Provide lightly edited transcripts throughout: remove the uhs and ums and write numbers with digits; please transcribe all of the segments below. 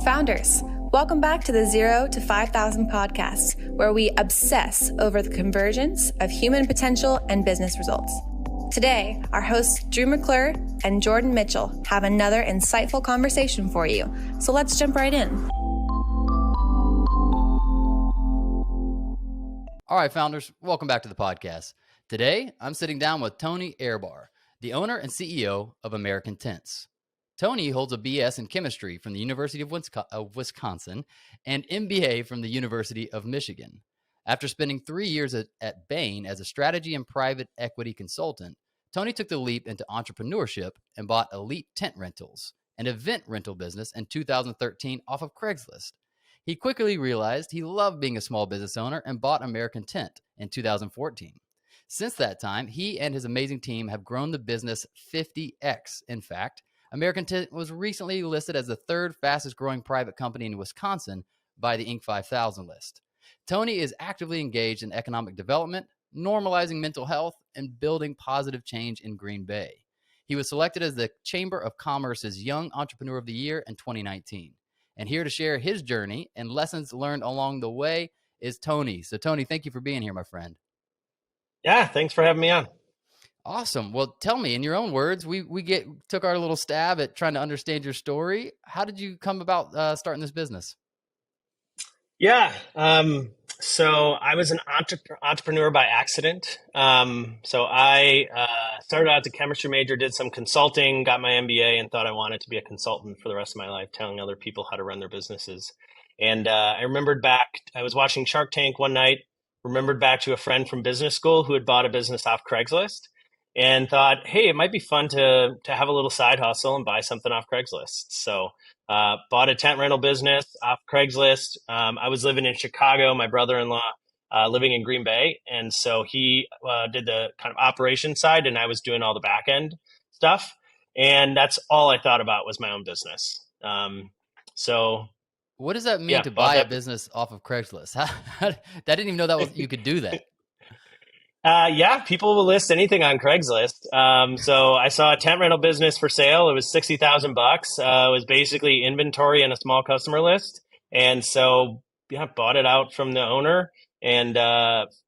Founders, welcome back to the 0 to 5,000 podcast, where we obsess over the convergence of human potential and business results. Today, our hosts Drew McClure and Jordan Mitchell have another insightful conversation for you. So let's jump right in. All right, founders, welcome back to the podcast. Today, I'm sitting down with Tony Ehrbar, the owner and CEO of American Tents. Tony holds a BS in chemistry from the University of Wisconsin and MBA from the University of Michigan. After spending 3 years at Bain as a strategy and private equity consultant, Tony took the leap into entrepreneurship and bought Elite Tent Rentals, an event rental business, in 2013 off of Craigslist. He quickly realized he loved being a small business owner and bought American Tent in 2014. Since that time, he and his amazing team have grown the business 50x. In fact, American Tent was recently listed as the third fastest growing private company in Wisconsin by the Inc. 5000 list. Tony is actively engaged in economic development, normalizing mental health, and building positive change in Green Bay. He was selected as the Chamber of Commerce's Young Entrepreneur of the Year in 2019. And here to share his journey and lessons learned along the way is Tony. So Tony, thank you for being here, my friend. Yeah, thanks for having me on. Awesome. Well, tell me, in your own words, we took our little stab at trying to understand your story. How did you come about starting this business? Yeah, so I was an entrepreneur by accident. So I started out as a chemistry major, did some consulting, got my MBA, and thought I wanted to be a consultant for the rest of my life, telling other people how to run their businesses. And I remembered back, I was watching Shark Tank one night, remembered back to a friend from business school who had bought a business off Craigslist and thought, hey, it might be fun to have a little side hustle and buy something off Craigslist. So bought a tent rental business off Craigslist. I was living in Chicago, my brother-in-law living in Green Bay. And so he did the kind of operation side and I was doing all the back end stuff. And that's all I thought about was my own business. So what does that mean to buy a business off of Craigslist? I didn't even know you could do that. Yeah, people will list anything on Craigslist. So I saw a tent rental business for sale. It was $60,000. It was basically inventory and a small customer list. And so, yeah, bought it out from the owner. And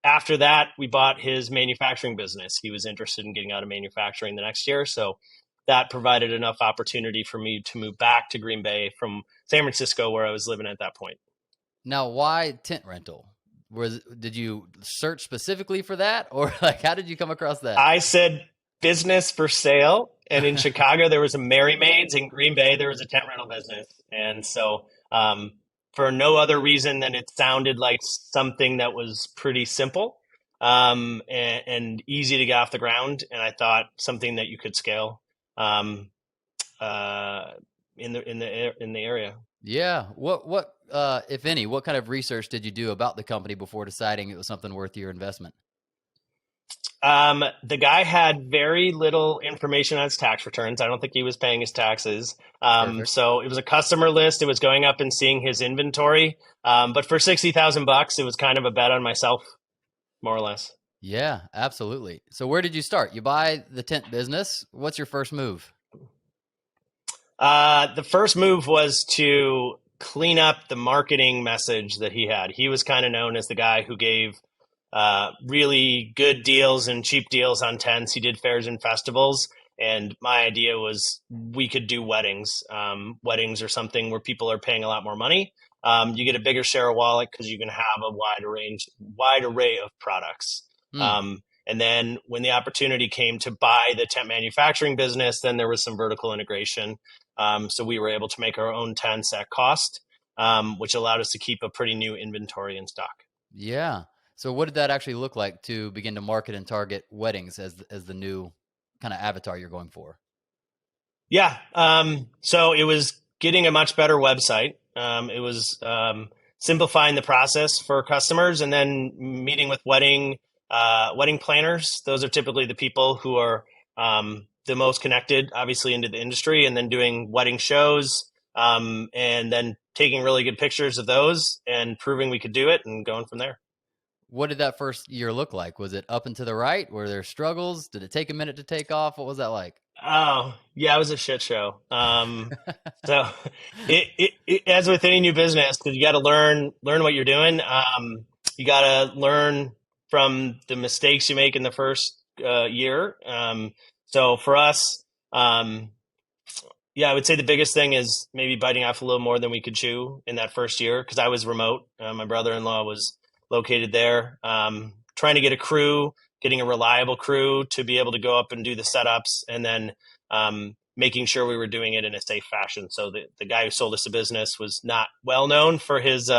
after that, we bought his manufacturing business. He was interested in getting out of manufacturing the next year. So that provided enough opportunity for me to move back to Green Bay from San Francisco, where I was living at that point. Now, why tent rental? Did you search specifically for that, or like how did you come across that? I said business for sale, and in Chicago there was a Mary Maids. In Green Bay there was a tent rental business, and so for no other reason than it sounded like something that was pretty simple and easy to get off the ground, and I thought something that you could scale in the area. Yeah. What if any, what kind of research did you do about the company before deciding it was something worth your investment? The guy had very little information on his tax returns. I don't think he was paying his taxes. So it was a customer list. It was going up and seeing his inventory. But for $60,000, it was kind of a bet on myself, more or less. Yeah, absolutely. So where did you start? You buy the tent business. What's your first move? The first move was to clean up the marketing message that he had. He was kind of known as the guy who gave really good deals and cheap deals on tents. He did fairs and festivals. And my idea was we could do weddings. Weddings are something where people are paying a lot more money. You get a bigger share of wallet because you can have a wide array of products. And then when the opportunity came to buy the tent manufacturing business, then there was some vertical integration. So we were able to make our own tents at cost, which allowed us to keep a pretty new inventory in stock. Yeah. So what did that actually look like to begin to market and target weddings as the new kind of avatar you're going for? Yeah. So it was getting a much better website. It was simplifying the process for customers and then meeting with wedding planners. Those are typically the people who are the most connected, obviously, into the industry, and then doing wedding shows, and then taking really good pictures of those and proving we could do it and going from there. What did that first year look like? Was it up and to the right? Were there struggles? Did it take a minute to take off? What was that like? Oh, yeah, it was a shit show. So as with any new business, because you got to learn what you're doing. You got to learn from the mistakes you make in the first year. So for us, um, yeah, I would say the biggest thing is maybe biting off a little more than we could chew in that first year because I was remote. My brother-in-law was located there. Trying to get a crew, getting a reliable crew to be able to go up and do the setups, and then making sure we were doing it in a safe fashion. So the guy who sold us the business was not well known for his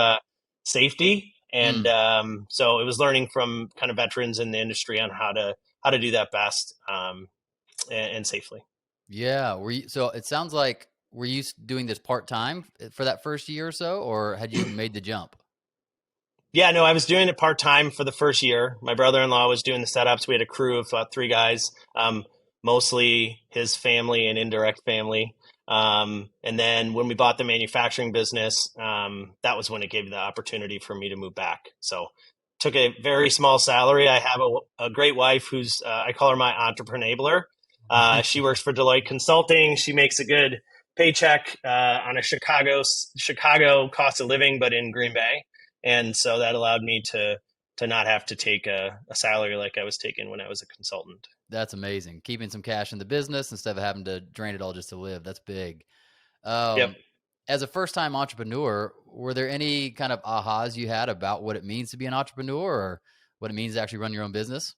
safety, and Mm, so it was learning from kind of veterans in the industry on how to do that best and safely. yeah. So it sounds like, were you doing this part-time for that first year or so, or had you made the jump? Yeah, no, I was doing it part time for the first year. My brother in law was doing the setups. We had a crew of three guys, mostly his family and indirect family. And then when we bought the manufacturing business, that was when it gave the opportunity for me to move back. So took a very small salary. I have a great wife who's I call her my entrepreneur. She works for Deloitte Consulting. She makes a good paycheck on a Chicago cost of living, but in Green Bay, and so that allowed me to not have to take a salary like I was taking when I was a consultant. That's amazing. Keeping some cash in the business instead of having to drain it all just to live. That's big. Um, Yep. as a first-time entrepreneur, were there any kind of ahas you had about what it means to be an entrepreneur or what it means to actually run your own business?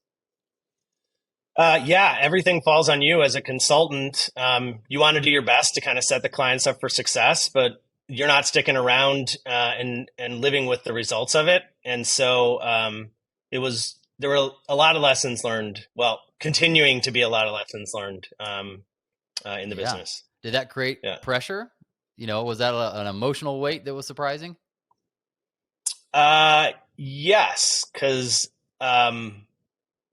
Yeah, everything falls on you as a consultant. You want to do your best to kind of set the clients up for success, but you're not sticking around and living with the results of it. And so it was there were a lot of lessons learned. Well, continuing to be a lot of lessons learned in the Yeah. business. Did that create Yeah. pressure? Was that an emotional weight that was surprising? Yes, because um,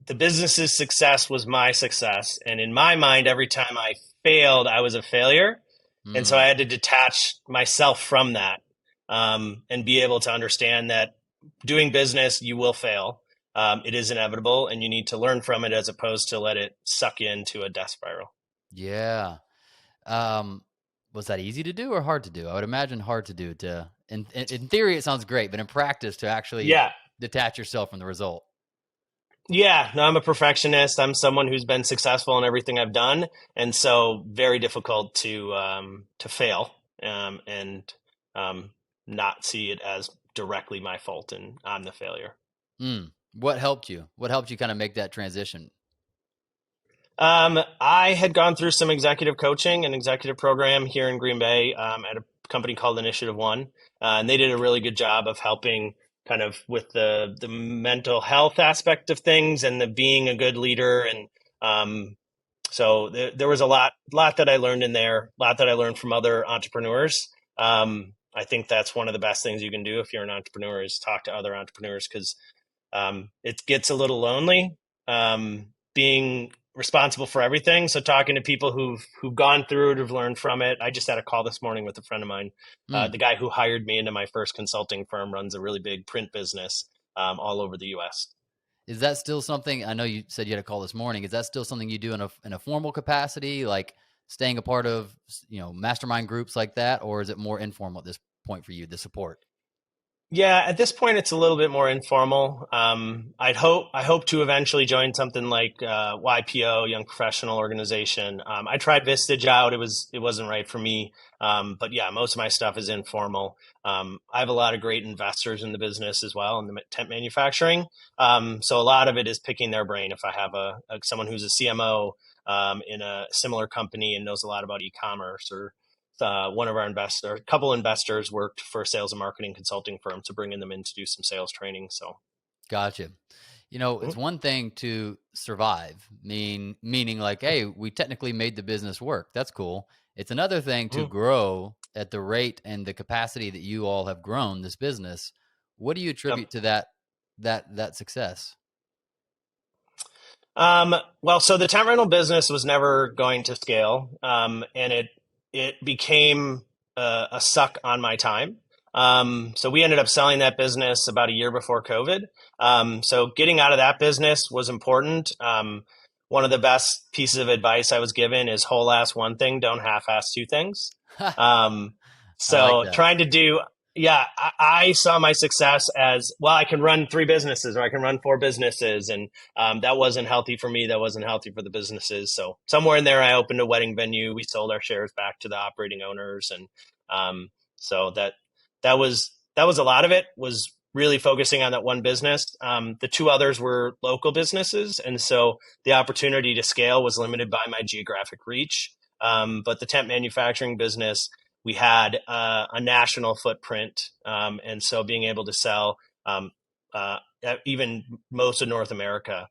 the business's success was my success, and in my mind, every time I failed, I was a failure, and so I Mm, had to detach myself from that and be able to understand that doing business, you will fail. It is inevitable, and you need to learn from it as opposed to let it suck you into a death spiral. yeah. Um, was that easy to do or hard to do? I would imagine hard to do. In theory, it sounds great, but in practice, to actually Yeah, detach yourself from the result. yeah, no, I'm a perfectionist. I'm someone who's been successful in everything I've done, and so very difficult to fail and um, not see it as directly my fault and I'm the failure. Mm. What helped you? What helped you kind of make that transition? I had gone through some executive coaching and executive program here in Green Bay at a company called Initiative One, and they did a really good job of helping kind of with the mental health aspect of things and the being a good leader and so there was a lot that I learned in there, a lot that I learned from other entrepreneurs. I think that's one of the best things you can do if you're an entrepreneur is talk to other entrepreneurs because it gets a little lonely being responsible for everything. So talking to people who've gone through it, who've learned from it. I just had a call this morning with a friend of mine. Mm. The guy who hired me into my first consulting firm runs a really big print business all over the U.S. Is that still something? I know you said you had a call this morning. Is that still something you do in a formal capacity, like staying a part of mastermind groups like that, or is it more informal at this point for you? The support. Yeah, at this point, it's a little bit more informal. I hope to eventually join something like YPO, Young Professional Organization. I tried Vistage out; it wasn't right for me. But yeah, most of my stuff is informal. I have a lot of great investors in the business as well in the tent manufacturing. So a lot of it is picking their brain. If I have someone who's a CMO in a similar company and knows a lot about e-commerce or one of our investors, a couple investors worked for a sales and marketing consulting firm, so bringing them in to do some sales training. So, Gotcha. It's mhm, one thing to survive, meaning like, hey, we technically made the business work. That's cool. It's another thing to mhm. grow at the rate and the capacity that you all have grown this business. What do you Yep. attribute to that success? Well, so the tent rental business was never going to scale, and it became a suck on my time. So we ended up selling that business about a year before COVID. So getting out of that business was important. one of the best pieces of advice I was given is whole ass one thing, don't half ass two things. Um, I like so that. trying to do, yeah, I saw my success as, well, I can run 3 businesses or I can run 4 businesses. And that wasn't healthy for me. That wasn't healthy for the businesses. So somewhere in there, I opened a wedding venue. We sold our shares back to the operating owners. And so that was a lot of it, was really focusing on that one business. The 2 others were local businesses. And so the opportunity to scale was limited by my geographic reach. But the tent manufacturing business, we had a national footprint. And so being able to sell even most of North America.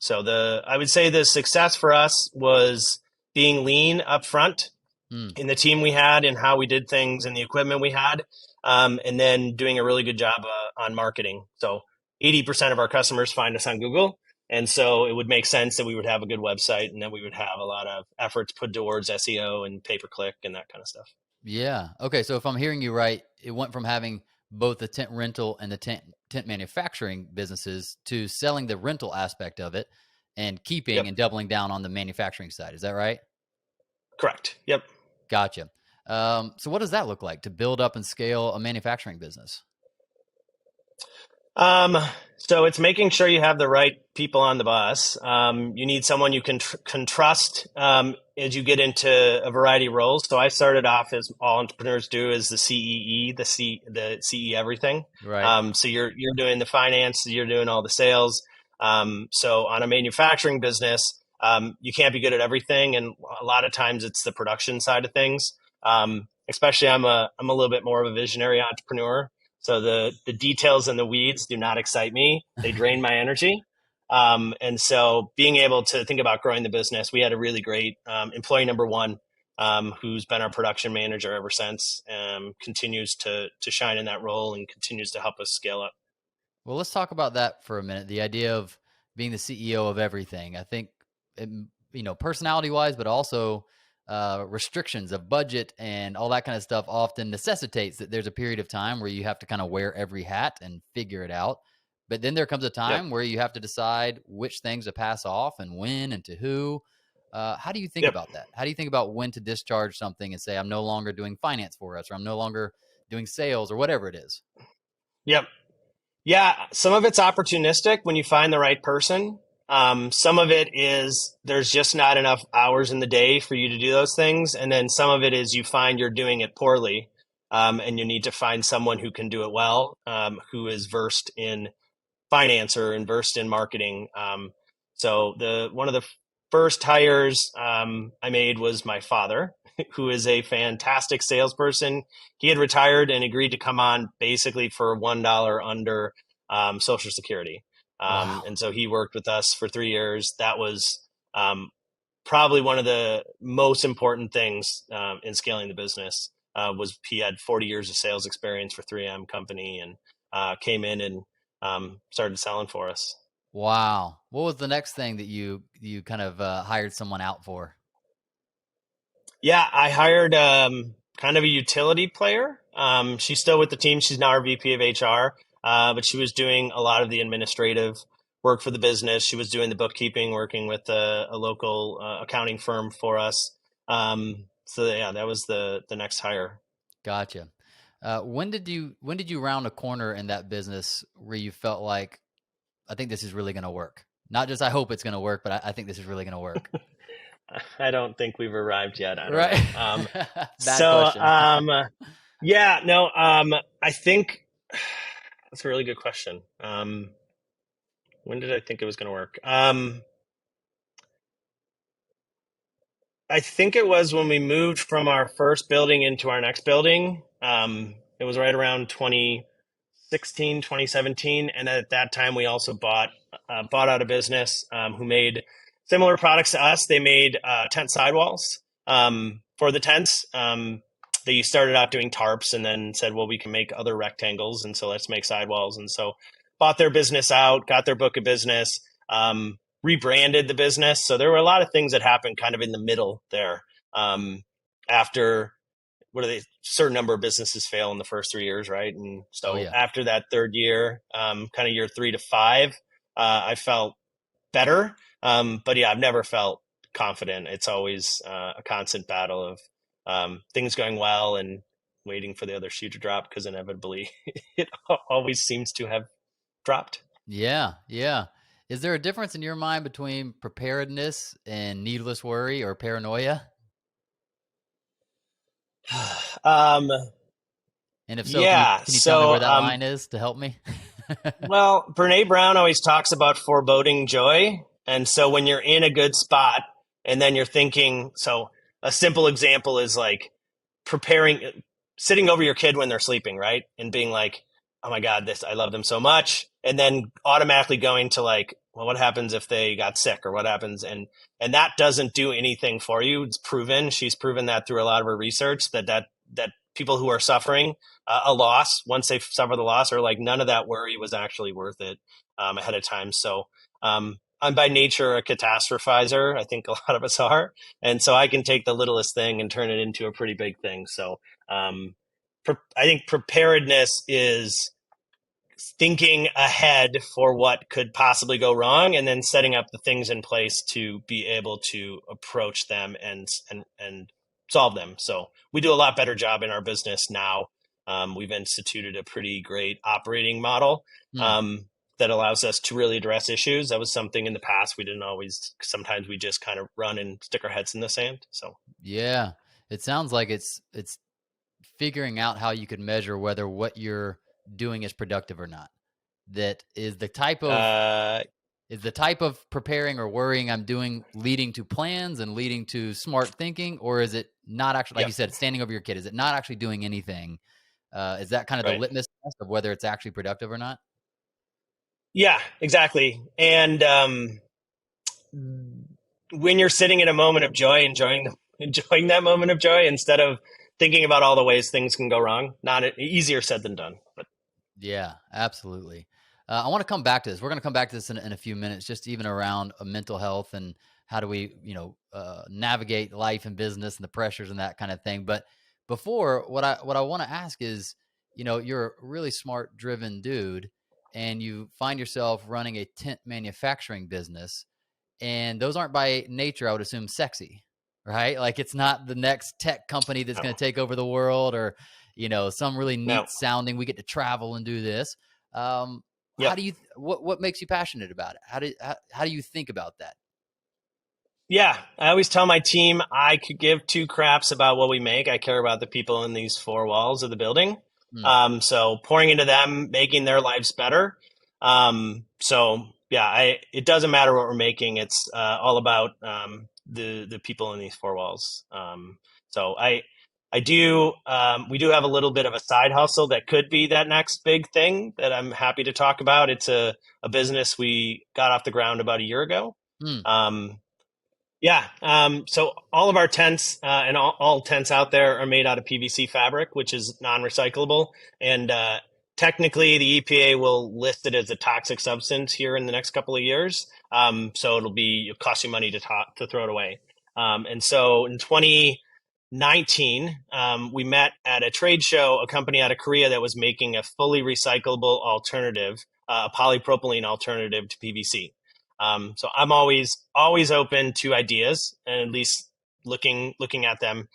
So I would say the success for us was being lean up front in the team we had and how we did things and the equipment we had. And then doing a really good job on marketing. So 80% of our customers find us on Google. And so it would make sense that we would have a good website and that we would have a lot of efforts put towards SEO and pay-per-click and that kind of stuff. Yeah. Okay. So if I'm hearing you right, it went from having both the tent rental and the tent manufacturing businesses to selling the rental aspect of it and keeping Yep. and doubling down on the manufacturing side. Is that right? Correct. Yep. Gotcha. So what does that look like to build up and scale a manufacturing business? So it's making sure you have the right people on the bus. You need someone you can trust as you get into a variety of roles. So I started off, as all entrepreneurs do, as the CEE, the CE everything. Right. So you're doing the finance, you're doing all the sales. So on a manufacturing business, you can't be good at everything, and a lot of times it's the production side of things. Especially, I'm a little bit more of a visionary entrepreneur. So the details and the weeds do not excite me. They drain my energy. And so being able to think about growing the business, we had a really great employee number 1, who's been our production manager ever since, continues to shine in that role and continues to help us scale up. Well, let's talk about that for a minute. The idea of being the CEO of everything. I think, personality wise, but also restrictions of budget and all that kind of stuff often necessitates that there's a period of time where you have to kind of wear every hat and figure it out. But then there comes a time Yep. where you have to decide which things to pass off and when and to who. How do you think Yep. about that? How do you think about when to discharge something and say, I'm no longer doing finance for us, or I'm no longer doing sales, or whatever it is? Yep. Yeah, some of it's opportunistic when you find the right person. Some of it is there's just not enough hours in the day for you to do those things. And then some of it is you find you're doing it poorly, and you need to find someone who can do it well, who is versed in finance or versed in marketing. So one of the first hires I made was my father, who is a fantastic salesperson. He had retired and agreed to come on basically for $1 under Social Security. Wow. And so he worked with us for 3 years. That was probably one of the most important things in scaling the business. Was he had 40 years of sales experience for 3M company and came in and started selling for us. Wow. What was the next thing that you kind of hired someone out for? Yeah, I hired kind of a utility player. She's still with the team. She's now our VP of HR, but she was doing a lot of the administrative work for the business. She was doing the bookkeeping, working with a local accounting firm for us. So yeah, that was the next hire. Gotcha. When did you round a corner in that business where you felt like, I think this is really going to work? Not just I hope it's going to work, but I think this is really going to work. I don't think we've arrived yet. I don't Right. know. Bad question. Yeah, no, I think that's a really good question. When did I think it was going to work? I think it was when we moved from our first building into our next building. It was right around 2016, 2017. And at that time, we also bought out a business who made similar products to us. They made tent sidewalls for the tents. They started out doing tarps and then said, well, we can make other rectangles. And so let's make sidewalls. And so bought their business out, got their book of business, rebranded the business. So there were a lot of things that happened kind of in the middle there. After certain number of businesses fail in the first 3 years, right? And so after that third year, kind of year 3 to 5, I felt better. But yeah, I've never felt confident. It's always a constant battle of things going well and waiting for the other shoe to drop, because inevitably it always seems to have dropped. Yeah, yeah. Is there a difference in your mind between preparedness and needless worry or paranoia? um, And if so, yeah. can you tell me So, where that line is to help me? well, Brene Brown always talks about foreboding joy. And so when you're in a good spot and then you're thinking, so a simple example is like preparing, sitting over your kid when they're sleeping, right? And being like, oh my God, I love them so much. And then automatically going to like, well, what happens if they got sick, or what happens? And that doesn't do anything for you. It's proven. She's proven that through a lot of her research that people who are suffering a loss, once they suffer the loss, are like, none of that worry was actually worth it ahead of time. So I'm by nature a catastrophizer. I think a lot of us are. And so I can take the littlest thing and turn it into a pretty big thing. So I think preparedness is thinking ahead for what could possibly go wrong, and then setting up the things in place to be able to approach them and solve them. So we do a lot better job in our business now. We've instituted a pretty great operating model that allows us to really address issues. That was something in the past we didn't always. Sometimes we just kind of run and stick our heads in the sand. So Yeah, it sounds like it's figuring out how you could measure whether what you're doing is productive or not. That is the type of preparing or worrying I'm doing leading to plans and leading to smart thinking, or is it not actually, like you said, standing over your kid? Is it not actually doing anything? Is that kind of the litmus test of whether it's actually productive or not? Yeah, exactly. And when you're sitting in a moment of joy, enjoying that moment of joy instead of thinking about all the ways things can go wrong. Not easier said than done. But yeah, absolutely. I want to come back to this. We're going to come back to this in a few minutes, just even around mental health and how do we, navigate life and business and the pressures and that kind of thing. But before, what I want to ask is, you're a really smart, driven dude, and you find yourself running a tent manufacturing business, and those aren't by nature, I would assume, sexy, right? Like it's not the next tech company that's going to take over the world, or some really neat sounding. We get to travel and do this. How do you? What makes you passionate about it? How do you think about that? Yeah, I always tell my team I could give two craps about what we make. I care about the people in these four walls of the building. So pouring into them, making their lives better. So yeah, it doesn't matter what we're making. It's all about the people in these four walls. So I do. We do have a little bit of a side hustle that could be that next big thing that I'm happy to talk about. It's a business we got off the ground about a year ago. So all of our tents and all tents out there are made out of PVC fabric, which is non-recyclable. And technically, the EPA will list it as a toxic substance here in the next couple of years. So it'll cost you money to throw it away. And so in 2019, we met at a trade show, a company out of Korea that was making a fully recyclable alternative, a polypropylene alternative to PVC. So I'm always open to ideas and at least looking at them.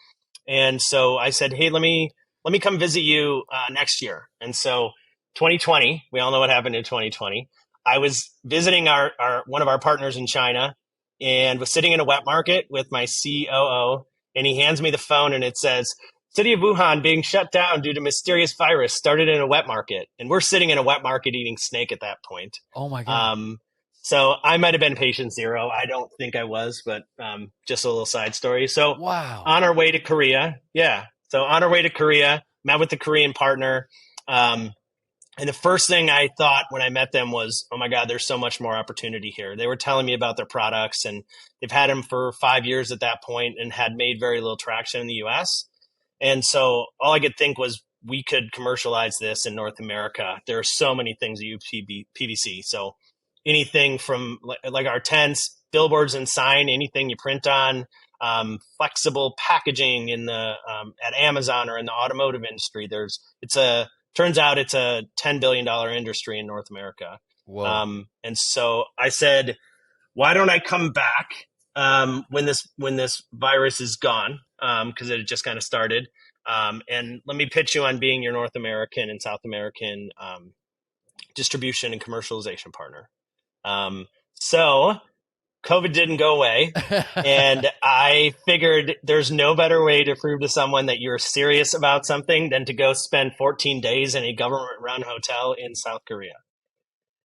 And so I said, hey, let me come visit you next year. And so 2020, we all know what happened in 2020. I was visiting our one of our partners in China and was sitting in a wet market with my COO, and he hands me the phone and it says, City of Wuhan being shut down due to mysterious virus started in a wet market. And we're sitting in a wet market eating snake at that point. Oh my God. So I might have been patient zero. I don't think I was, but just a little side story. So on our way to Korea, met with the Korean partner. And the first thing I thought when I met them was, oh my God, there's so much more opportunity here. They were telling me about their products, and they've had them for 5 years at that point and had made very little traction in the US. And so all I could think was we could commercialize this in North America. There are so many things that use PVC. So anything from like our tents, billboards and sign, anything you print on, flexible packaging in the at Amazon or in the automotive industry. Turns out it's a $10 billion industry in North America. And so I said, why don't I come back when this virus is gone? Because it had just kind of started. And let me pitch you on being your North American and South American distribution and commercialization partner. So COVID didn't go away. And I figured there's no better way to prove to someone that you're serious about something than to go spend 14 days in a government-run hotel in South Korea.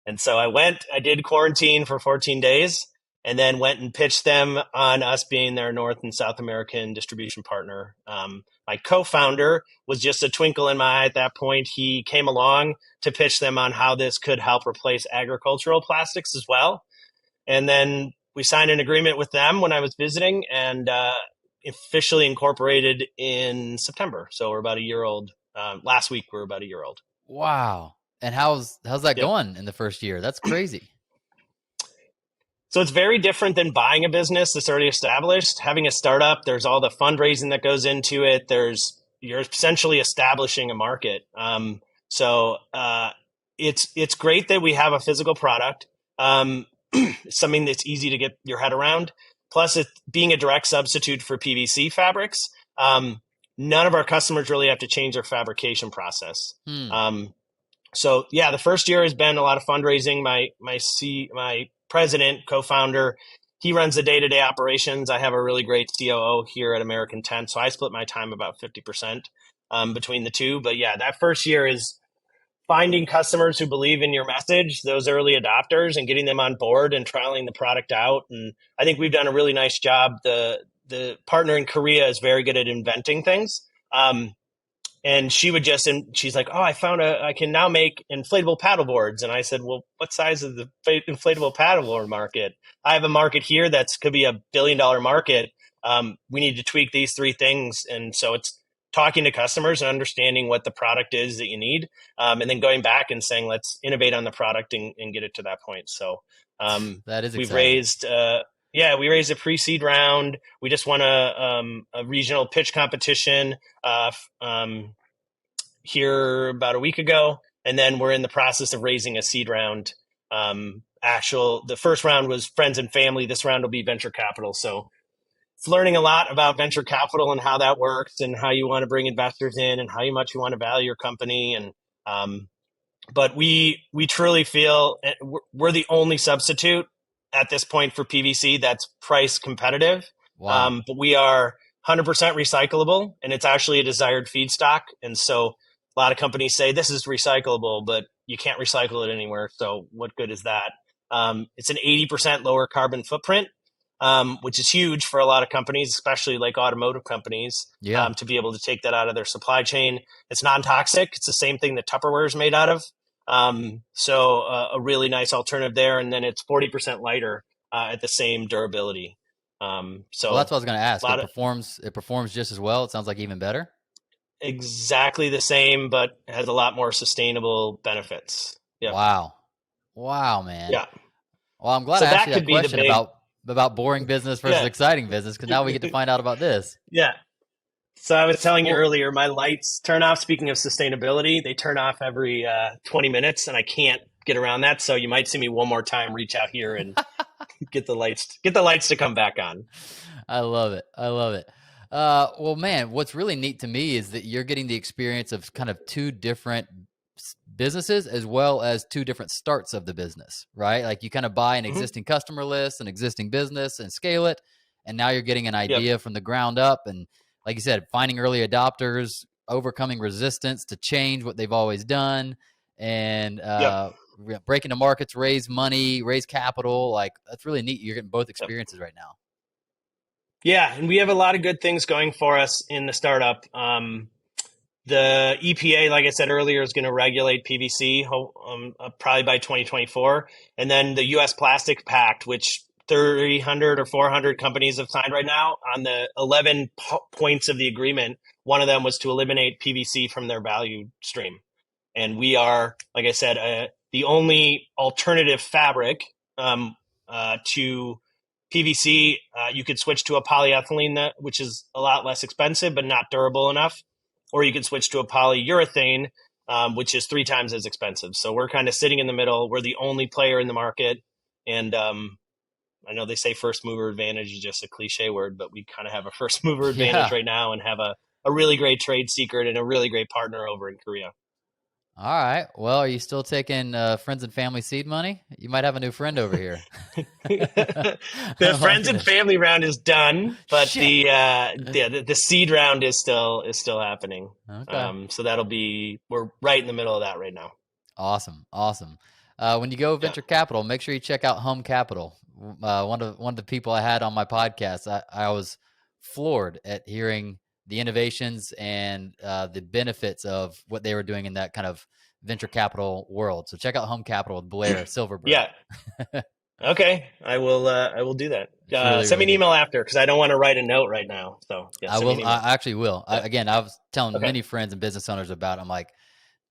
And so I did quarantine for 14 days and then went and pitched them on us being their North and South American distribution partner. My co-founder was just a twinkle in my eye at that point. He came along to pitch them on how this could help replace agricultural plastics as well. And then we signed an agreement with them when I was visiting and officially incorporated in September. So we're about a year old. Last week, we're about a year old. Wow. And how's that going in the first year? That's crazy. So it's very different than buying a business that's already established. Having a startup, there's all the fundraising that goes into it. You're essentially establishing a market. So it's great that we have a physical product. Something that's easy to get your head around. Plus, it being a direct substitute for PVC fabrics, none of our customers really have to change their fabrication process. So yeah, the first year has been a lot of fundraising. My president, co-founder, he runs the day-to-day operations. I have a really great COO here at American Tent, so I split my time about 50% between the two. But yeah, that first year is finding customers who believe in your message, those early adopters, and getting them on board and trialing the product out. And I think we've done a really nice job. The partner in Korea is very good at inventing things. And she's like, oh, I can now make inflatable paddle boards. And I said, well, what size is the inflatable paddleboard market? I have a market here could be $1 billion market. We need to tweak these 3 things. And so it's talking to customers and understanding what the product is that you need, and then going back and saying, let's innovate on the product and get it to that point. So that is exciting. We raised a pre-seed round. We just won a regional pitch competition here about a week ago, and then we're in the process of raising a seed round. The first round was friends and family. This round will be venture capital. So it's learning a lot about venture capital and how that works and how you want to bring investors in and how much you want to value your company. And but we truly feel we're the only substitute at this point for PVC that's price competitive. Wow. But we are 100% recyclable, and it's actually a desired feedstock. And so a lot of companies say this is recyclable, but you can't recycle it anywhere. So what good is that? It's an 80% lower carbon footprint, which is huge for a lot of companies, especially like automotive companies, to be able to take that out of their supply chain. It's non-toxic. It's the same thing that Tupperware is made out of. So a really nice alternative there. And then it's 40% lighter at the same durability. Well, that's what I was going to ask. It performs just as well. It sounds like even better. Exactly the same, but has a lot more sustainable benefits. Yeah. Wow, man. Yeah. Well, I'm glad I asked you that question about boring business versus exciting business, because now we get to find out about this. Yeah. So I was telling you earlier, my lights turn off. Speaking of sustainability, they turn off every 20 minutes, and I can't get around that. So you might see me one more time reach out here and get the lights to come back on. I love it. Well, man, what's really neat to me is that you're getting the experience of kind of 2 different businesses as well as 2 different starts of the business, right? Like you kind of buy an existing customer list, an existing business, and scale it. And now you're getting an idea from the ground up. And like you said, finding early adopters, overcoming resistance to change what they've always done, and breaking the markets, raise money, raise capital. Like that's really neat. You're getting both experiences right now. Yeah, and we have a lot of good things going for us in the startup. The EPA, like I said earlier, is going to regulate PVC probably by 2024. And then the U.S. Plastic Pact, which 300 or 400 companies have signed right now. On the 11 points of the agreement, one of them was to eliminate PVC from their value stream. And we are, like I said, the only alternative fabric to PVC. You could switch to a polyethylene, which is a lot less expensive but not durable enough. Or you could switch to a polyurethane, which is 3 times as expensive. So we're kind of sitting in the middle. We're the only player in the market. And I know they say first mover advantage is just a cliche word, but we kind of have a first mover advantage right now and have a really great trade secret and a really great partner over in Korea. All right. Well, are you still taking friends and family seed money? You might have a new friend over here. The friends and family round is done, but the seed round is still happening. Okay. So we're right in the middle of that right now. Awesome. When you go venture capital, make sure you check out Home Capital. One of the people I had on my podcast, I was floored at hearing the innovations and the benefits of what they were doing in that kind of venture capital world. So check out Home Capital with Blair Silverberg. Yeah. Okay. I will do that. Really, send me an really email after, because I don't want to write a note right now. So I will. I actually will. Yeah. I was telling many friends and business owners about it. I'm like,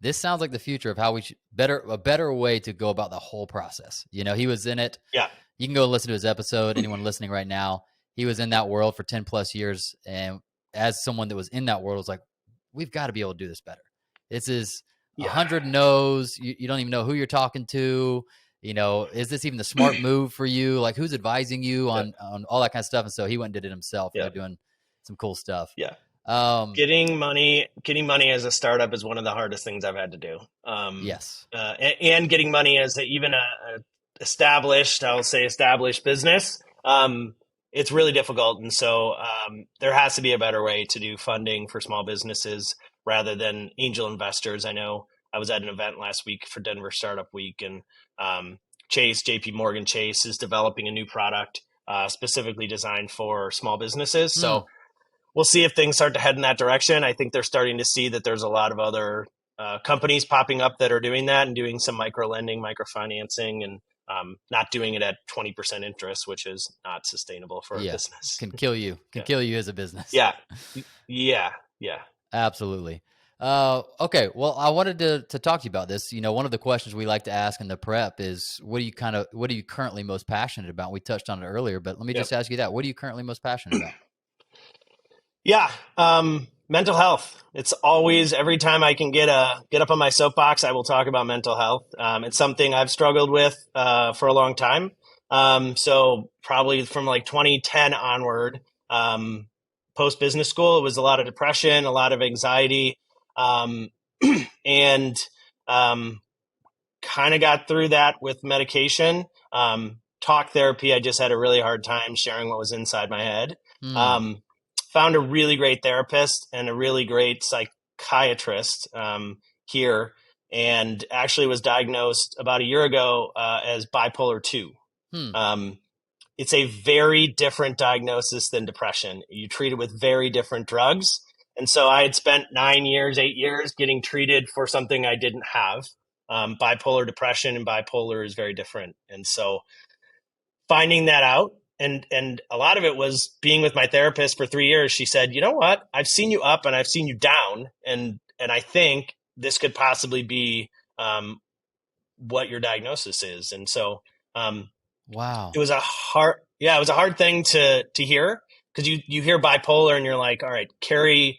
this sounds like the future of how we should a better way to go about the whole process. He was in it. Yeah. You can go listen to his episode. Anyone listening right now, he was in that world for 10 plus years. And as someone that was in that world, was like, we've got to be able to do this better. This is 100 no's. You don't even know who you're talking to. Is this even the smart move for you? Like, who's advising you on all that kind of stuff? And so he went and did it himself. They're doing some cool stuff. Yeah. Getting money as a startup is one of the hardest things I've had to do. Yes. And getting money as even a established business. It's really difficult. And so there has to be a better way to do funding for small businesses rather than angel investors. I know I was at an event last week for Denver Startup Week, and JP Morgan Chase is developing a new product specifically designed for small businesses. So we'll see if things start to head in that direction. I think they're starting to see that there's a lot of other companies popping up that are doing that and doing some micro lending, microfinancing, and not doing it at 20% interest, which is not sustainable for a business. Can kill you. Kill you as a business. Yeah. Absolutely. Okay. Well, I wanted to talk to you about this. One of the questions we like to ask in the prep is, what are you currently most passionate about? We touched on it earlier, but let me just ask you that. What are you currently most passionate about? Yeah. Mental health. It's always, every time I can get up on my soapbox, I will talk about mental health. It's something I've struggled with for a long time. So probably from like 2010 onward, post business school, it was a lot of depression, a lot of anxiety, and kind of got through that with medication. Talk therapy, I just had a really hard time sharing what was inside my head. Found a really great therapist and a really great psychiatrist here, and actually was diagnosed about a year ago as bipolar 2. It's a very different diagnosis than depression. You treat it with very different drugs. And so I had spent 8 years getting treated for something I didn't have. Bipolar depression and bipolar is very different. And so finding that out, and a lot of it was being with my therapist for 3 years. She said, you know what, I've seen you up and I've seen you down. And I think this could possibly be what your diagnosis is. And so wow, it was a hard thing to hear, because you hear bipolar and you're like, all right, Carrie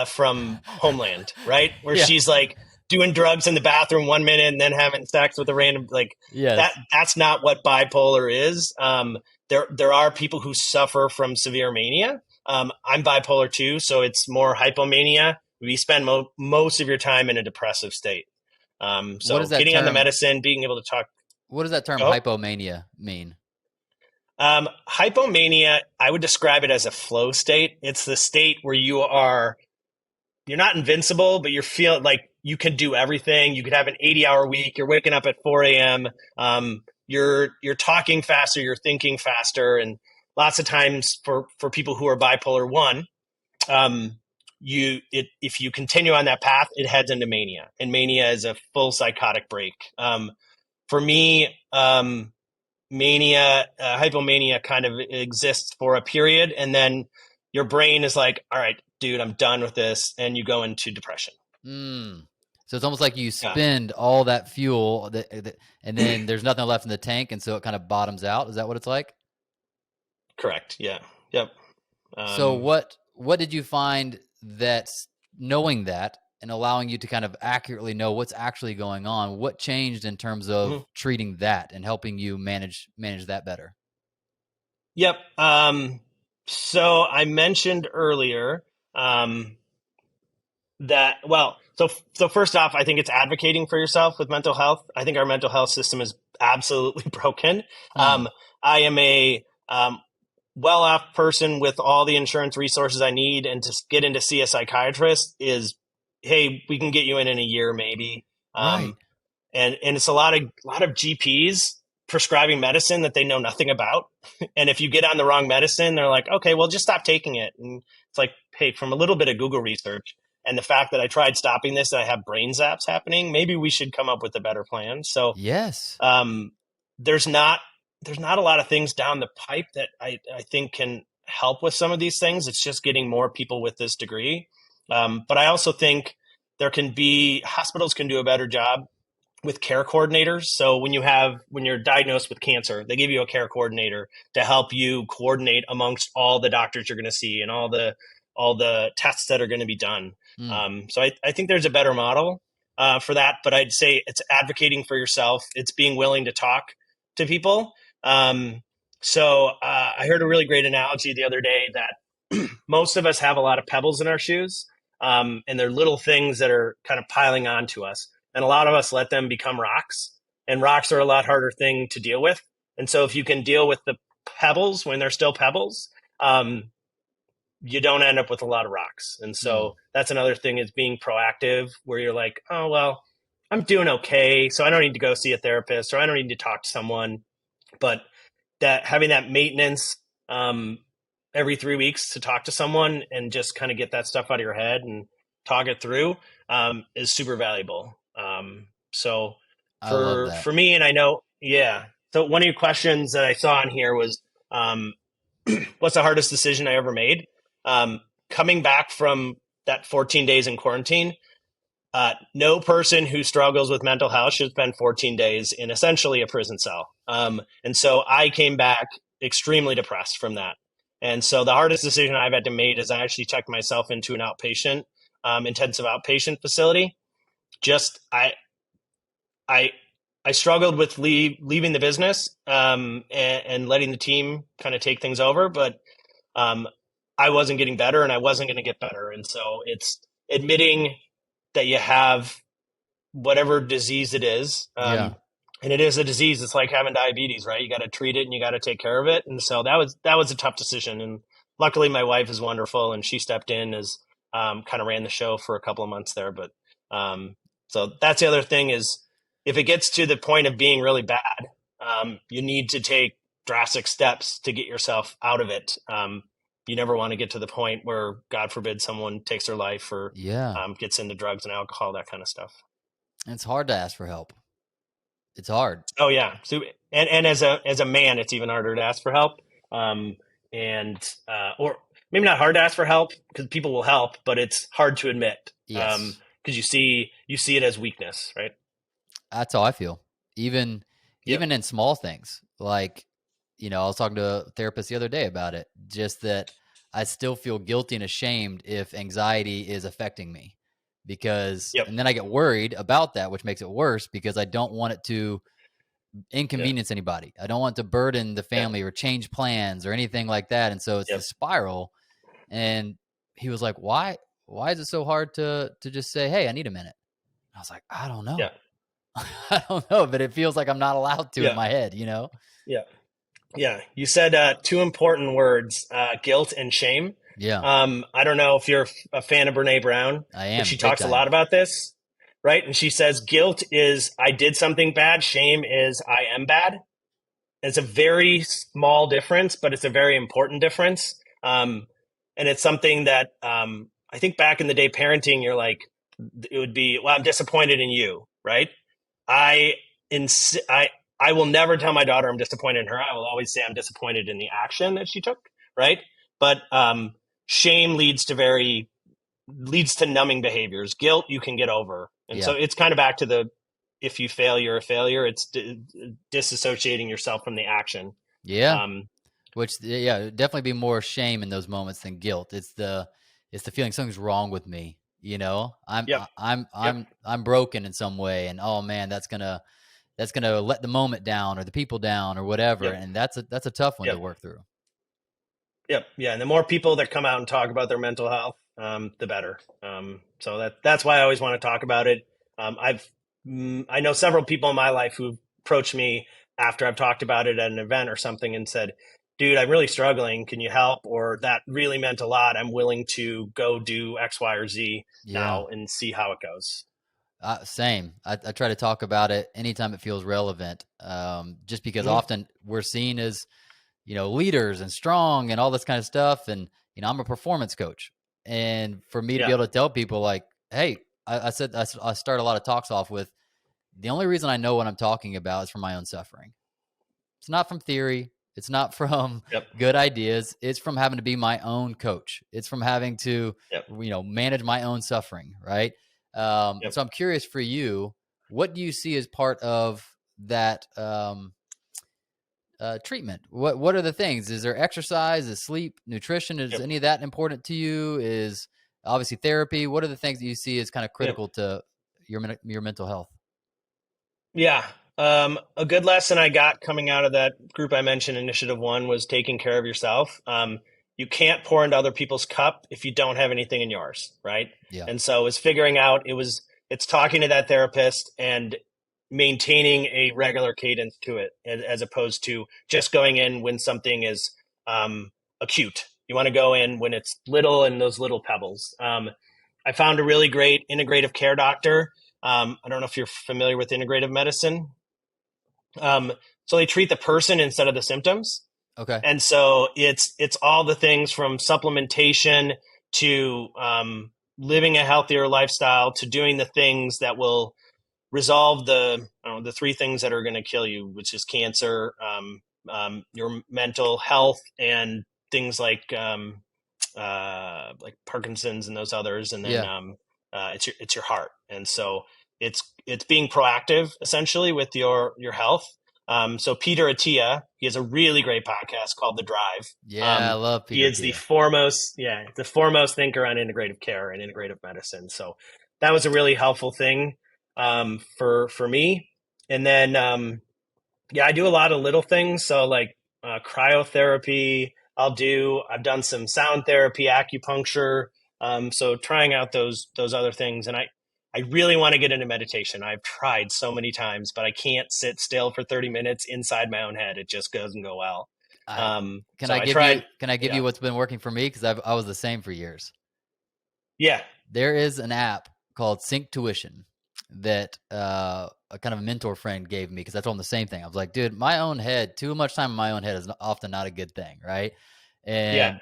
from Homeland, right? Where she's like doing drugs in the bathroom 1 minute and then having sex with a random, that's not what bipolar is. There are people who suffer from severe mania. I'm bipolar 2, so it's more hypomania. We spend most of your time in a depressive state. So getting on the medicine, being able to talk. What does that term hypomania mean? Hypomania, I would describe it as a flow state. It's the state where you're not invincible, but you're feeling like you can do everything. You could have an 80-hour week. You're waking up at 4 a.m. You're talking faster. You're thinking faster. And lots of times for people who are bipolar 1, if you continue on that path, it heads into mania. And mania is a full psychotic break. For me, hypomania kind of exists for a period, and then your brain is like, all right, dude, I'm done with this. And you go into depression. So it's almost like you spend all that fuel and then there's nothing left in the tank. And so it kind of bottoms out. Is that what it's like? Correct. Yeah. Yep. So what did you find that, knowing that and allowing you to kind of accurately know what's actually going on, what changed in terms of treating that and helping you manage that better? Yep. So I mentioned earlier so first off, I think it's advocating for yourself with mental health. I think our mental health system is absolutely broken. I am a well-off person with all the insurance resources I need, and to get in to see a psychiatrist is, hey, we can get you in a year, maybe. Right. And it's a lot of GPs prescribing medicine that they know nothing about. And if you get on the wrong medicine, they're like, okay, well, just stop taking it. And it's like, hey, from a little bit of Google research and the fact that I tried stopping this, I have brain zaps happening, maybe we should come up with a better plan. So yes, there's not a lot of things down the pipe that I think can help with some of these things. It's just getting more people with this degree. But I also think hospitals can do a better job with care coordinators. So when you're diagnosed with cancer, they give you a care coordinator to help you coordinate amongst all the doctors you're going to see and all the tests that are going to be done. So I think there's a better model for that, but I'd say it's advocating for yourself. It's being willing to talk to people. So I heard a really great analogy the other day that most of us have a lot of pebbles in our shoes, and they're little things that are kind of piling onto us. And a lot of us let them become rocks, and rocks are a lot harder thing to deal with. And so if you can deal with the pebbles when they're still pebbles, you don't end up with a lot of rocks. And so that's another thing, is being proactive, where you're like, oh, well, I'm doing okay, so I don't need to go see a therapist, or I don't need to talk to someone. But that having that maintenance every 3 weeks to talk to someone and just kind of get that stuff out of your head and talk it through is super valuable. So I love that. for me, and I know, yeah. So one of your questions that I saw in here was, what's the hardest decision I ever made? Coming back from that 14 days in quarantine, no person who struggles with mental health should spend 14 days in essentially a prison cell. And so I came back extremely depressed from that. And so the hardest decision I've had to make is I actually checked myself into an outpatient, intensive outpatient facility. I struggled with leaving the business and letting the team kind of take things over, but I wasn't getting better, and I wasn't going to get better. And so it's admitting that you have whatever disease it is. And it is a disease. It's like having diabetes, right? You got to treat it and you got to take care of it. And so that was a tough decision. And luckily my wife is wonderful, and she stepped in as kind of ran the show for a couple of months there. But so that's the other thing, is if it gets to the point of being really bad, you need to take drastic steps to get yourself out of it. You never want to get to the point where, God forbid, someone takes their life or gets into drugs and alcohol, that kind of stuff. It's hard to ask for help. It's hard. Oh yeah. So, and as a man, it's even harder to ask for help. Or maybe not hard to ask for help, because people will help, but it's hard to admit. Yes. Because you see it as weakness, right? That's how I feel. Even in small things, like, I was talking to a therapist the other day about it, just that I still feel guilty and ashamed if anxiety is affecting me, because, and then I get worried about that, which makes it worse, because I don't want it to inconvenience anybody. I don't want to burden the family or change plans or anything like that. And so it's the spiral. And he was like, why is it so hard to just say, hey, I need a minute? I was like, I don't know. I don't know, but it feels like I'm not allowed to in my head, Yeah. Yeah. You said two important words, guilt and shame. Yeah. I don't know if you're a fan of Brene Brown. I am. But she talks a lot about this, right? And she says guilt is I did something bad. Shame is I am bad. It's a very small difference, but it's a very important difference. And it's something that I think back in the day parenting, you're like, it would be, well, I'm disappointed in you, right? I will never tell my daughter I'm disappointed in her. I will always say I'm disappointed in the action that she took, right? But shame leads to numbing behaviors. Guilt you can get over. And so it's kind of back to if you fail, you're a failure. It's disassociating yourself from the action. Yeah. Which definitely be more shame in those moments than guilt. It's the feeling something's wrong with me. I'm broken in some way, and oh man, that's gonna let the moment down or the people down or whatever. And that's a tough one to work through. Yep. Yeah. And the more people that come out and talk about their mental health, the better. So that's why I always want to talk about it. I know several people in my life who approached me after I've talked about it at an event or something and said, dude, I'm really struggling. Can you help? Or that really meant a lot. I'm willing to go do X, Y, or Z Yeah. now and see how it goes. Same. I try to talk about it anytime it feels relevant, just because often we're seen as, leaders and strong and all this kind of stuff. And, I'm a performance coach. And for me to be able to tell people like, hey, I said, I start a lot of talks off with, the only reason I know what I'm talking about is from my own suffering. It's not from theory. It's not from good ideas. It's from having to be my own coach. It's from having to, manage my own suffering. Right. So I'm curious for you, what do you see as part of that treatment? What are the things? Is there exercise? Is sleep, nutrition? Is any of that important to you? Is obviously therapy? What are the things that you see as kind of critical to your mental health? Yeah. A good lesson I got coming out of that group I mentioned, Initiative One, was taking care of yourself. You can't pour into other people's cup if you don't have anything in yours, right? Yeah. And so it's figuring out, it's talking to that therapist and maintaining a regular cadence to it, as opposed to just going in when something is acute. You want to go in when it's little and those little pebbles. I found a really great integrative care doctor. I don't know if you're familiar with integrative medicine. So they treat the person instead of the symptoms. Okay. And so it's all the things from supplementation to living a healthier lifestyle to doing the things that will resolve the three things that are going to kill you, which is cancer, your mental health, and things like Parkinson's and those others, and then it's your heart. And so it's being proactive essentially with your health. So Peter Attia, he has a really great podcast called The Drive. Yeah, I love Peter. He is the foremost thinker on integrative care and integrative medicine. So that was a really helpful thing for me. And then I do a lot of little things. So like cryotherapy, I've done some sound therapy, acupuncture. So trying out those other things. And I really want to get into meditation. I've tried so many times, but I can't sit still for 30 minutes inside my own head. It just doesn't go well. Can I give you what's been working for me? Cause I was the same for years. Yeah. There is an app called Sync Tuition that a kind of a mentor friend gave me, because I told him the same thing. I was like, dude, my own head, too much time in my own head is often not a good thing. Right. And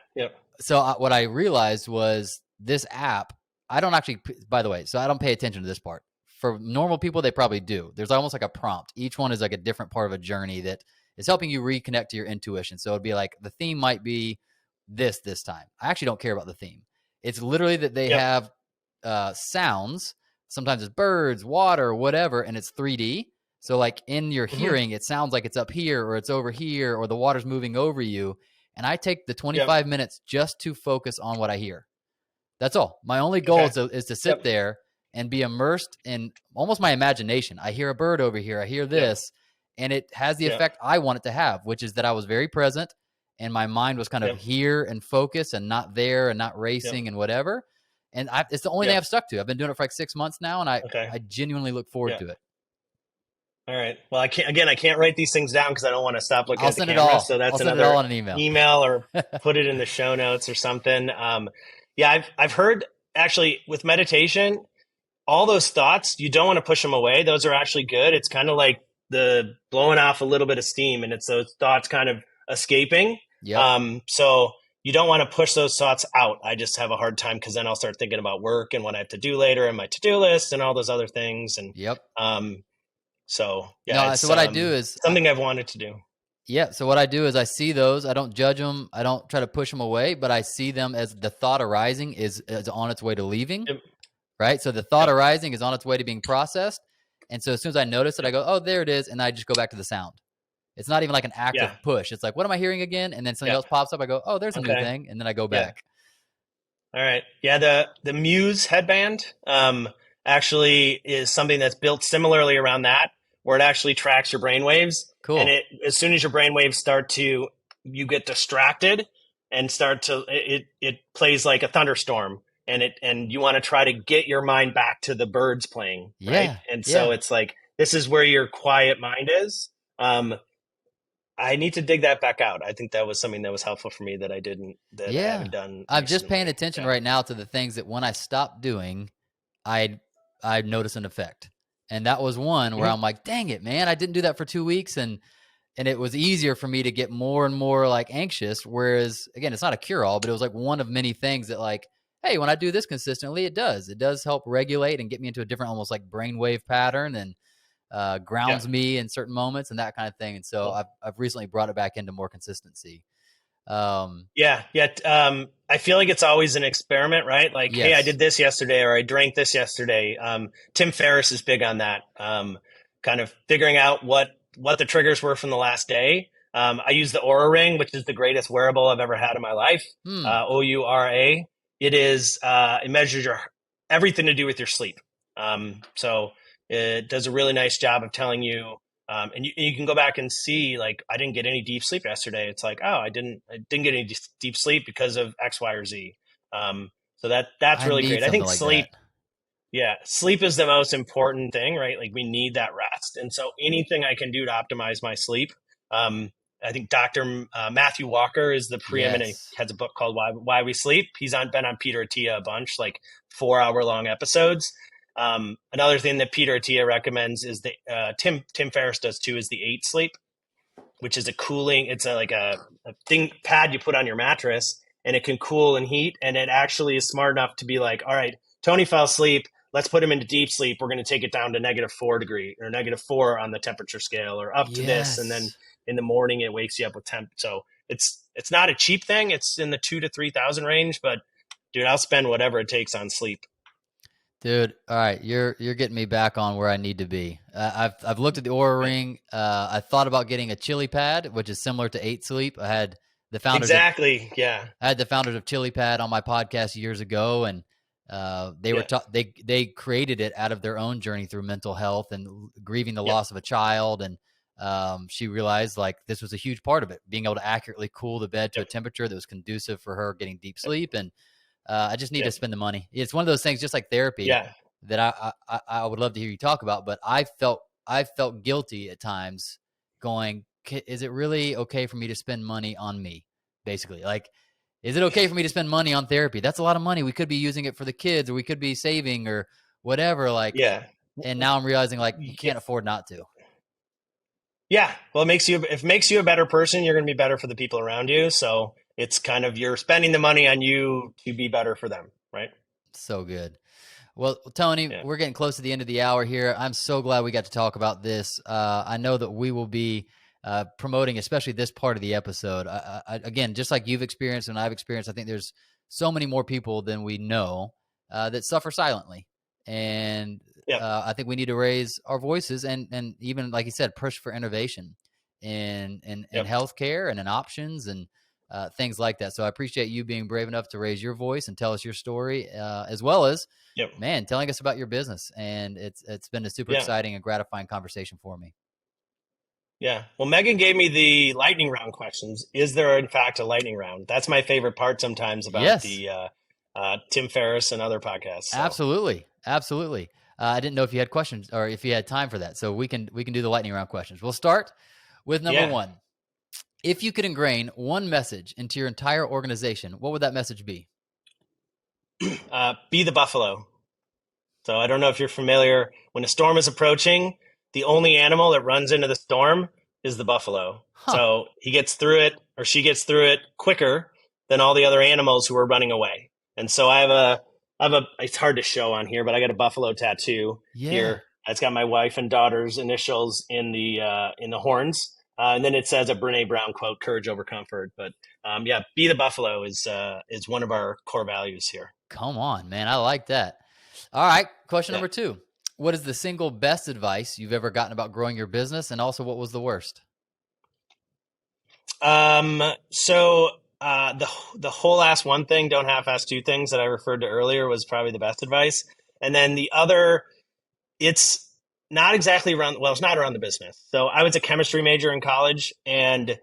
so what I realized was this app, I don't actually, by the way, so I don't pay attention to this part. For normal people, they probably do. There's almost like a prompt. Each one is like a different part of a journey that is helping you reconnect to your intuition. So it'd be like, the theme might be this time. I actually don't care about the theme. It's literally that they have sounds. Sometimes it's birds, water, whatever, and it's 3D. So like in your hearing, it sounds like it's up here or it's over here or the water's moving over you. And I take the 25 minutes just to focus on what I hear. That's all. My only goal is to sit there and be immersed in almost my imagination. I hear a bird over here. I hear this. And it has the effect I want it to have, which is that I was very present and my mind was kind of here and focused and not there and not racing and whatever. And it's the only thing I've stuck to. I've been doing it for like 6 months now, and I genuinely look forward to it. All right. Well, I can't write these things down because I don't want to stop looking at the camera. All. So that's I'll send it all on an email or put it in the show notes or something. I've heard actually with meditation, all those thoughts, you don't want to push them away. Those are actually good. It's kind of like the blowing off a little bit of steam, and it's those thoughts kind of escaping. So you don't want to push those thoughts out. I just have a hard time because then I'll start thinking about work and what I have to do later and my to-do list and all those other things. And so what I do is something I've wanted to do. Yeah. So what I do is I see those. I don't judge them. I don't try to push them away, but I see them as the thought arising is on its way to leaving. Right. So the thought arising is on its way to being processed. And so as soon as I notice it, I go, oh, there it is. And I just go back to the sound. It's not even like an active push. It's like, what am I hearing again? And then something else pops up. I go, oh, there's a new thing. And then I go back. All right. Yeah. The Muse headband actually is something that's built similarly around that, where it actually tracks your brain waves. Cool. And as soon as your brain waves you get distracted, and start to it plays like a thunderstorm, and you want to try to get your mind back to the birds playing, right? Yeah. And so Yeah. it's like, this is where your quiet mind is. I need to dig that back out. I think that was something that was helpful for me that I Yeah. haven't done I'm just paying recently. attention Yeah. right now to the things that when I stopped doing, I I notice an effect. And that was one where Mhm. I'm like, dang it, man, I didn't do that for 2 weeks. And it was easier for me to get more and more like anxious. Whereas again, it's not a cure all, but it was like one of many things that like, hey, when I do this consistently, it does help regulate and get me into a different, almost like brainwave pattern and Yeah. grounds me in certain moments and that kind of thing. And so Cool. I've recently brought it back into more consistency. Um, Yeah, yeah. I feel like it's always an experiment, right? Like, hey, I yes. did this yesterday, or I drank this yesterday. Tim Ferriss is big on that. Kind of figuring out what the triggers were from the last day. I use the Aura Ring, which is the greatest wearable I've ever had in my life. Hmm. OURA. It measures your everything to do with your sleep. So it does a really nice job of telling you, and you can go back and see, like, I didn't get any deep sleep yesterday. It's like, oh, I didn't get any deep sleep because of X, Y, or Z. So that's I really need great. I something think like that. sleep, yeah, sleep is the most important thing, right? Like, we need that rest. And so anything I can do to optimize my sleep. Um, I think Dr. Matthew Walker is the preeminent, Yes. has a book called Why We Sleep. Been on Peter Attia a bunch, like 4 hour long episodes. Another thing that Peter Attia recommends is the Tim Ferriss does too, is the 8 sleep, which is a cooling. It's like a thing pad you put on your mattress, and it can cool and heat. And it actually is smart enough to be like, all right, Tony fell asleep. Let's put him into deep sleep. We're going to take it down to -4 degree or -4 on the temperature scale, or up to this, and then Yes. in the morning it wakes you up with temp. So it's not a cheap thing. It's in the 2 to 3 thousand range, but dude, I'll spend whatever it takes on sleep. Dude, all right, you're getting me back on where I need to be. I've looked at the Aura Yeah. Ring. I thought about getting a Chili Pad, which is similar to 8 Sleep. The founders of Exactly. Yeah. I had the founders of Chili Pad on my podcast years ago, and they were Yeah. they created it out of their own journey through mental health and grieving the Yep. loss of a child. And she realized like this was a huge part of it, being able to accurately cool the bed to a Yep. temperature that was conducive for her getting deep Yep. sleep. And I just need to Yep. spend the money. It's one of those things, just like therapy, Yeah. that I would love to hear you talk about. But I felt guilty at times, going, is it really okay for me to spend money on me? Basically, like, is it okay for me to spend money on therapy? That's a lot of money. We could be using it for the kids, or we could be saving, or whatever. Like, Yeah. and now I'm realizing like you Yeah. can't afford not to. Yeah. Well, if it makes you a better person, you're going to be better for the people around you. So it's kind of, you're spending the money on you to be better for them, right? So good. Well, Tony, Yeah. we're getting close to the end of the hour here. I'm so glad we got to talk about this. I know that we will be promoting, especially this part of the episode. Again, just like you've experienced and I've experienced, I think there's so many more people than we know that suffer silently. And Yeah. I think we need to raise our voices and even, like you said, push for innovation in Yep. healthcare and in options and things like that. So I appreciate you being brave enough to raise your voice and tell us your story, as well as, Yep. man, telling us about your business. And it's been a super Yeah. exciting and gratifying conversation for me. Yeah. Well, Megan gave me the lightning round questions. Is there, in fact, a lightning round? That's my favorite part sometimes about Yes, the Tim Ferriss and other podcasts. So, absolutely. Absolutely. I didn't know if you had questions or if you had time for that. So we can do the lightning round questions. We'll start with number yeah. one. If you could ingrain one message into your entire organization, what would that message be? Be the buffalo. So I don't know if you're familiar. When a storm is approaching, the only animal that runs into the storm is the buffalo. Huh. So he gets through it, or she gets through it quicker than all the other animals who are running away. And so it's hard to show on here, but I got a buffalo tattoo Yeah. here. It's got my wife and daughter's initials in the horns. And then it says a Brene Brown quote, "Courage over comfort." But yeah, be the buffalo is one of our core values here. Come on, man. I like that. All right. Question Yeah. number two. What is the single best advice you've ever gotten about growing your business? And also, what was the worst? So the whole ask one thing, don't half ask two things that I referred to earlier was probably the best advice. And then the other, it's not exactly around, well, it's not around the business. So I was a chemistry major in college, and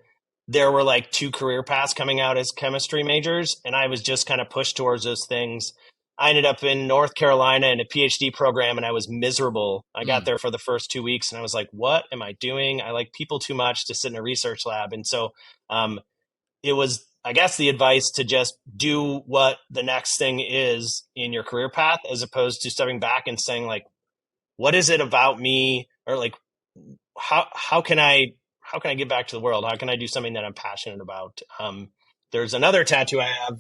there were like 2 career paths coming out as chemistry majors, and I was just kind of pushed towards those things. I ended up in North Carolina in a PhD program, and I was miserable. I got there for the first 2 weeks, and I was like, what am I doing? I like people too much to sit in a research lab. And so it was, I guess, the advice to just do what the next thing is in your career path, as opposed to stepping back and saying, like, what is it about me? Or like, how can I give back to the world? How can I do something that I'm passionate about? There's another tattoo I have,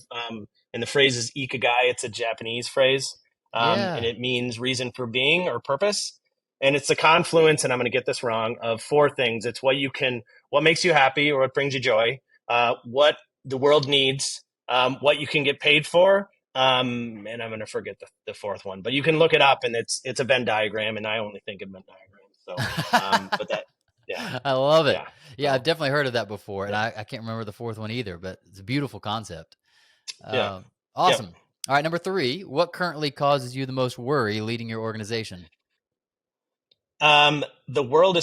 and the phrase is ikigai. It's a Japanese phrase, and it means reason for being or purpose. And it's a confluence, and I'm going to get this wrong, of 4 things. It's what makes you happy or what brings you joy, what the world needs, what you can get paid for, and I'm going to forget the 4th one. But you can look it up, and it's a Venn diagram, and I only think of Venn diagrams. So, but that. Yeah. I love it. Yeah, I've definitely heard of that before, and I can't remember the 4th one either, but it's a beautiful concept. Awesome. All right, number 3, what currently causes you the most worry leading your organization? The world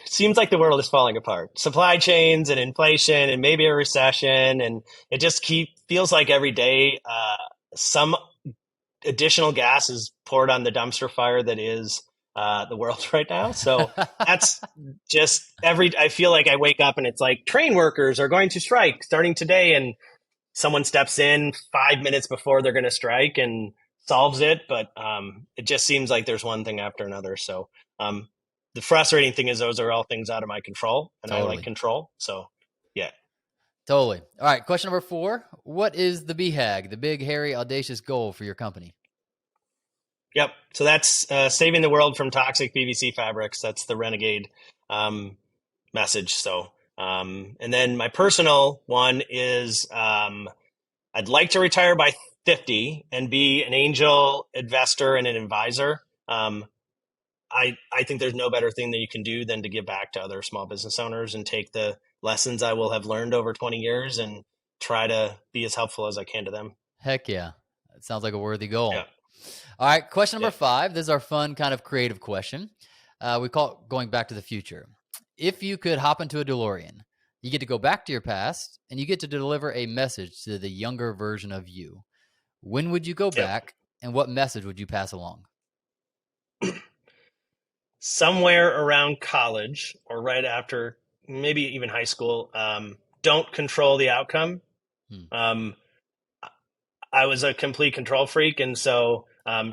seems like the world is falling apart. Supply chains and inflation and maybe a recession, and it just feels like every day some additional gas is poured on the dumpster fire that is the world right now. So that's just I feel like I wake up and it's like train workers are going to strike starting today, and someone steps in 5 minutes before they're going to strike and solves it. But it just seems like there's one thing after another. So the frustrating thing is those are all things out of my control, and I like control. So yeah. Totally. All right. Question number 4. What is the BHAG, the big, hairy, audacious goal for your company? Yep. So that's saving the world from toxic PVC fabrics. That's the renegade message. So, and then my personal one is I'd like to retire by 50 and be an angel investor and an advisor. I think there's no better thing that you can do than to give back to other small business owners and take the lessons I will have learned over 20 years and try to be as helpful as I can to them. Heck yeah. It sounds like a worthy goal. Yeah. All right, question number 5. This is our fun kind of creative question. We call it going back to the future. If you could hop into a DeLorean, you get to go back to your past and you get to deliver a message to the younger version of you. When would you go back and what message would you pass along? Somewhere around college or right after, maybe even high school. Don't control the outcome. I was a complete control freak, and so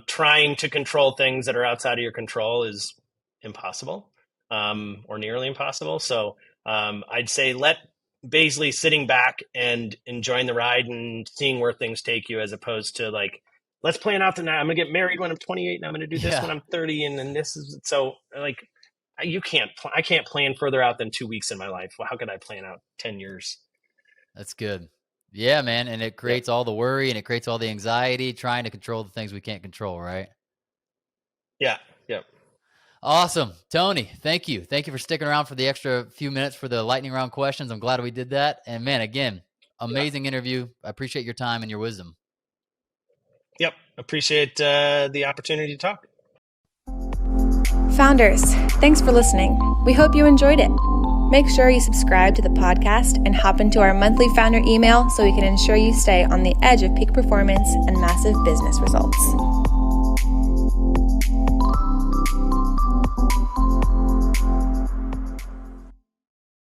trying to control things that are outside of your control is impossible, or nearly impossible. So I'd say basically sitting back and enjoying the ride and seeing where things take you, as opposed to like, let's plan out I'm going to get married when I'm 28 and I'm going to do this when I'm 30. And then this is so like, I can't plan further out than 2 weeks in my life. Well, how could I plan out 10 years? That's good. Yeah, man. And it creates all the worry and it creates all the anxiety trying to control the things we can't control, right? Yeah. Yep. Awesome. Tony, thank you. Thank you for sticking around for the extra few minutes for the lightning round questions. I'm glad we did that. And man, again, amazing interview. I appreciate your time and your wisdom. Yep. Appreciate the opportunity to talk. Founders, thanks for listening. We hope you enjoyed it. Make sure you subscribe to the podcast and hop into our monthly founder email so we can ensure you stay on the edge of peak performance and massive business results.